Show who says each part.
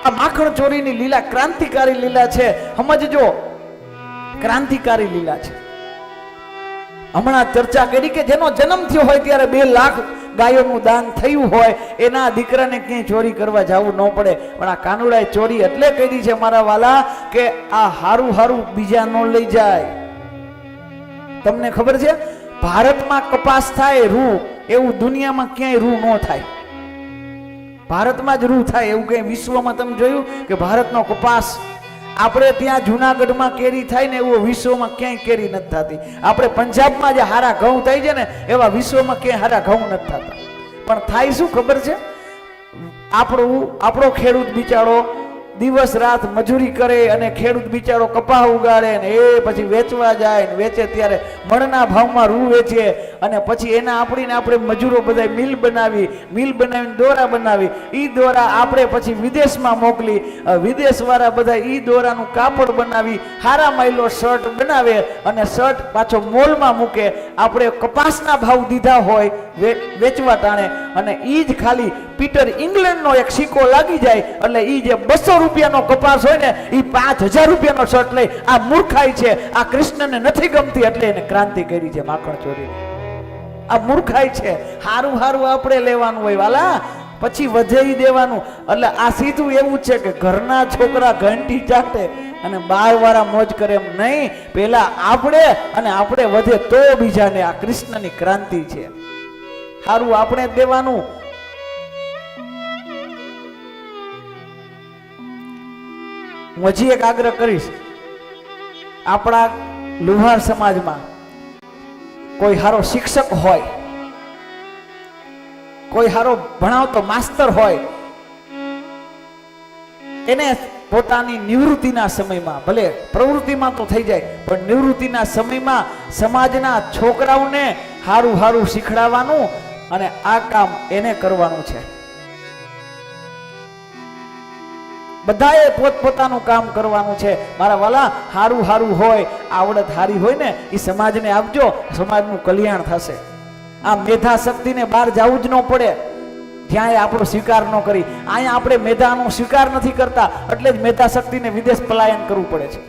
Speaker 1: આ માખણ ચોરીની લીલા ક્રાંતિકારી લીલા છે. સમજજો, ક્રાંતિકારી લીલા છે. હમણાં ચર્ચા કરી કે જેનો જન્મ થયો હોય ત્યારે 2 લાખ ગાયોનું દાન થયું હોય, એના દીકરાને ક્યાંય ચોરી કરવા જવું ન પડે. પણ આ કાનુડાએ ચોરી એટલે કરી છે મારા વાલા કે આ હારું હારું બીજા ન લઈ જાય. તમને ખબર છે, ભારતમાં કપાસ થાય રૂ, એવું દુનિયામાં ક્યાંય રૂ ન થાય. ભારતમાં જ રૂ થાય એવું કઈ વિશ્વમાં તમે જોયું કે ભારતનો કપાસ? આપણે ત્યાં જુનાગઢમાં કેરી થાય ને એવું વિશ્વમાં ક્યાંય કેરી નથી થતી. આપણે પંજાબમાં જે હારા ઘઉં થાય છે ને એવા વિશ્વમાં ક્યાંય હારા ઘઉં નથી થતા. પણ થાય શું ખબર છે? આપણો ખેડૂત બિચારો દિવસ રાત મજૂરી કરે અને ખેડૂત બિચારો કપાહ ઉગાડે ને એ પછી વેચવા જાય ને વેચે ત્યારે મણના ભાવમાં રૂ વેચે અને પછી એના આપણે મજૂરો બધા મિલ બનાવીને દોરા બનાવી, ઈ દોરા આપણે પછી વિદેશમાં મોકલી, વિદેશવાળા બધા ઈ દોરાનું કાપડ બનાવી હારા માયલો શર્ટ બનાવે અને શર્ટ પાછો મોલમાં મૂકે. આપણે કપાસના ભાવ દીધા હોય વેચવા ટાણે અને ઈ જ ખાલી પીટર ઇંગ્લેન્ડનો એક સિક્કો લાગી જાય એટલે ઈ જે 200 રૂપિયાનો કપાસ હોય ને ઈ 5000 રૂપિયાનો શર્ટ લઈ. આ મૂર્ખાઈ છે. આ કૃષ્ણને નથી ગમતી એટલે એને ક્રાંતિ કરી છે માખણ ચોરી. આ મૂર્ખાઈ છે. હારું હારું આપણે લેવાનું હોય વાલા, પછી વધેઈ દેવાનું. એટલે આ સીધું એવું છે કે ઘરના છોકરા ઘંટી ચાટે અને બારવાળા મોજ કરે એમ નહીં. પેલા આપણે વધે તો બીજાને. આ કૃષ્ણની ક્રાંતિ છે. હારું આપણે દેવાનું. હું હજી એક આગ્રહ કરીશ, આપણા લુહાર સમાજમાં કોઈ હારો શિક્ષક હોય, કોઈ હારો ભણાવતો માસ્તર હોય, એને પોતાની નિવૃત્તિના સમયમાં, ભલે પ્રવૃત્તિમાં તો થઈ જાય પણ નિવૃત્તિના સમયમાં સમાજના છોકરાઓને હારું હારું શીખડાવવાનું અને આ કામ એને કરવાનું છે. બધાએ પોતપોતાનું કામ કરવાનું છે મારા વાલા. હારું હારું હોય, આવડત હારી હોય ને એ સમાજને આપજો, સમાજનું કલ્યાણ થશે. આ મેધા શક્તિને બહાર જવું જ ન પડે જ્યાં આપણો સ્વીકાર ન કરી. અહીંયા આપણે મેધાનો સ્વીકાર નથી કરતા એટલે જ મેધા શક્તિને વિદેશ પલાયન કરવું પડે છે.